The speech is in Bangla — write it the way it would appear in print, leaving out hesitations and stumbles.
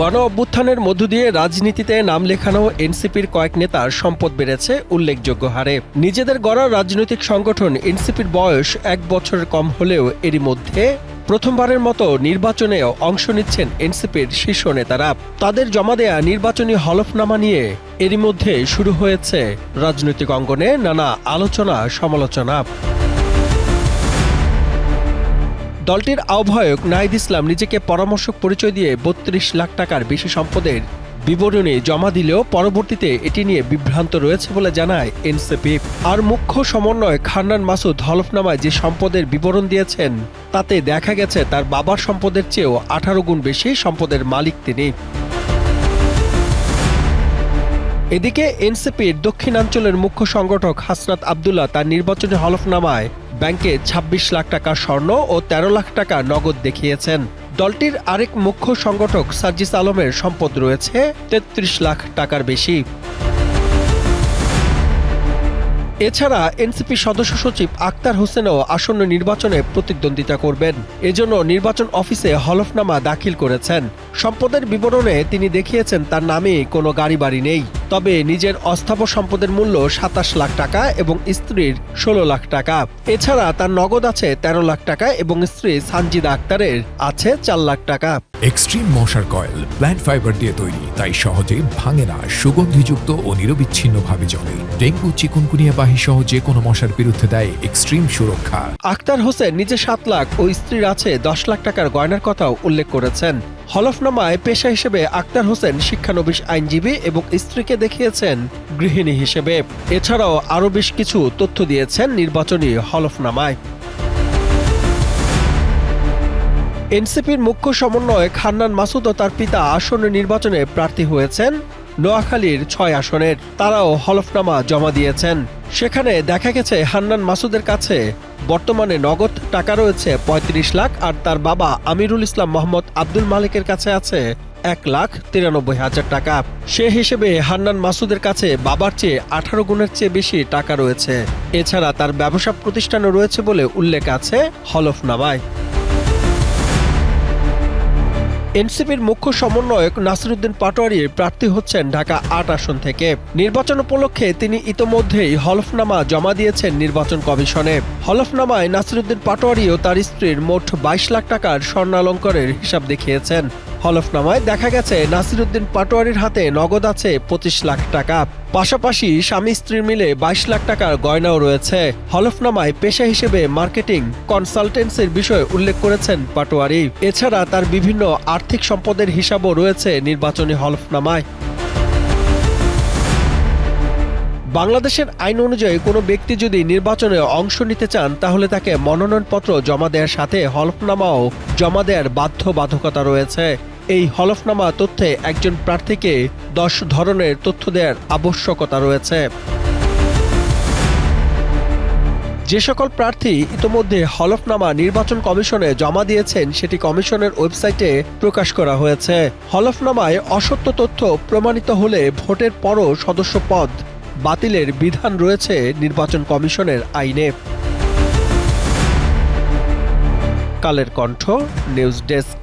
গণ অভ্যুত্থানের মধ্য দিয়ে রাজনীতিতে নাম লেখানো এনসিপির কয়েক নেতার সম্পদ বেড়েছে উল্লেখযোগ্য হারে। নিজেদের গড়া রাজনৈতিক সংগঠন এনসিপির বয়স 1 বছরের কম হলেও এরই মধ্যে প্রথমবারের মতো নির্বাচনে অংশ নিচ্ছেন এনসিপির শীর্ষ নেতারা। তাদের জমা দেয়া নির্বাচনী হলফনামা নিয়ে এরই মধ্যে শুরু হয়েছে রাজনৈতিক অঙ্গনে নানা আলোচনা সমালোচনা। দলটির আহ্বায়ক নাহিদ ইসলাম নিজেকে পরামর্শক পরিচয় দিয়ে ৩২ লাখ টাকার বেশি সম্পদের বিবরণী জমা দিলেও পরবর্তীতে এটি নিয়ে বিভ্রান্ত রয়েছে বলে জানায় এনসিপি। আর মুখ্য সমন্বয়ক হান্নান মাসুদ হলফনামায় যে সম্পদের বিবরণ দিয়েছেন তাতে দেখা গেছে তার বাবার সম্পদের চেয়েও 18 গুণ বেশি সম্পদের মালিক তিনি। এদিকে এনসিপির দক্ষিণাঞ্চলের মুখ্য সংগঠক হাসনাত আব্দুল্লাহ তার নির্বাচনী হলফনামায় ব্যাংকে ২৬ লাখ টাকা স্বর্ণ ও ১৩ লাখ টাকা নগদ দেখিয়েছেন। দলটির আরেক মুখ্য সংগঠক সার্জিস আলমের সম্পদ রয়েছে ৩৩ লাখ টাকার বেশি। এছাড়া এনসিপি সদস্য সচিব আক্তার হোসেনও আসন্ন নির্বাচনে প্রতিদ্বন্দ্বিতা করবেন। এজন্য নির্বাচন অফিসে হলফনামা দাখিল করেছেন। সম্পদের বিবরণে তিনি দেখিয়েছেন তার নামে কোনো গাড়ি বাড়ি নেই, তবে নিজের অস্থাবর সম্পদের মূল্য ২৭ লাখ টাকা এবং স্ত্রীর ১৬ লাখ টাকা। এছাড়া তার নগদ আছে ১৩ লাখ টাকা এবং স্ত্রী সানজিদা আক্তারের আছে ৪ লাখ টাকা। এক্সট্রিম মশার কয়েল প্ল্যান্ট ফাইবার দিয়ে তৈরি, তাই সহজে ভাঙে না, সুগন্ধিযুক্ত ও নিরবিচ্ছিন্নভাবে জ্বলে। ডেঙ্গু, চিকুনগুনিয়া বাহি সহ যে কোনো মশার বিরুদ্ধে দেয় এক্সট্রিম সুরক্ষা। আক্তার হোসেন নিজে ৭ লাখ ও স্ত্রীর আছে ১০ লাখ টাকার গয়নার কথাও উল্লেখ করেছেন। হলফনামায় পেশা হিসেবে আক্তার হোসেন শিক্ষানবিশ আইনজীবী এবং স্ত্রীকে দেখিয়েছেন গৃহিণী হিসেবে। এছাড়াও আরও বেশ কিছু তথ্য দিয়েছেন নির্বাচনী হলফনামায়। এনসিপির মুখ্য সমন্বয়ক হান্নান মাসুদ ও তার পিতা আসন্ন নির্বাচনে প্রার্থী হয়েছেন নোয়াখালীর ৬ আসনের। তারাও হলফনামা জমা দিয়েছেন। সেখানে দেখা গেছে হান্নান মাসুদের কাছে বর্তমানে নগদ টাকা রয়েছে ৩৫ লাখ, আর তার বাবা আমিরুল ইসলাম মোহাম্মদ আব্দুল মালিকের কাছে আছে ১,৯৩,০০০ টাকা। সে হিসেবে হান্নান মাসুদের কাছে বাবার চেয়ে 18 গুণের চেয়ে বেশি টাকা রয়েছে। এছাড়া তার ব্যবসা প্রতিষ্ঠানও রয়েছে বলে উল্লেখ আছে হলফনামায়। এনসিপির মুখ্য সমন্বয়ক নাসিরউদ্দিন পাটোয়ারী প্রার্থী হচ্ছেন ঢাকা ৮ আসন থেকে। নির্বাচন উপলক্ষে তিনি ইতোমধ্যেই হলফনামা জমা দিয়েছেন নির্বাচন কমিশনে। হলফনামায় নাসিরউদ্দিন পাটোয়ারী ও তার স্ত্রীর মোট ২২ লাখ টাকার স্বর্ণালংকারের হিসাব দেখিয়েছেন। হলফনামায় দেখা গেছে নাসিরউদ্দিন পাটোয়ারীর হাতে নগদ আছে ২৫ লাখ টাকা, পাশাপাশি স্বামী স্ত্রীর মিলে ২২ লাখ টাকার গয়নাও রয়েছে। হলফনামায় পেশা হিসেবে মার্কেটিং কনসালটেন্সির বিষয় উল্লেখ করেছেন পাটোয়ারী। এছাড়া তার বিভিন্ন আর্থিক সম্পদের হিসাবও রয়েছে নির্বাচনী হলফনামায়। বাংলাদেশের আইন অনুযায়ী কোনো ব্যক্তি যদি নির্বাচনে অংশ নিতে চান তাহলে তাকে মনোনয়নপত্র জমা দেওয়ার সাথে হলফনামাও জমা দেওয়ার বাধ্যবাধকতা রয়েছে। এই হলফনামা তথ্যে একজন প্রার্থীকে ১০ ধরনের তথ্য দেওয়ার আবশ্যকতা রয়েছে। যে সকল প্রার্থী ইতোমধ্যে হলফনামা নির্বাচন কমিশনে জমা দিয়েছেন সেটি কমিশনের ওয়েবসাইটে প্রকাশ করা হয়েছে। হলফনামায় অসত্য তথ্য প্রমাণিত হলে ভোটের পরও সদস্য পদ বাতিলের বিধান রয়েছে নির্বাচন কমিশনের আইনে। Kaler Kantho, news desk.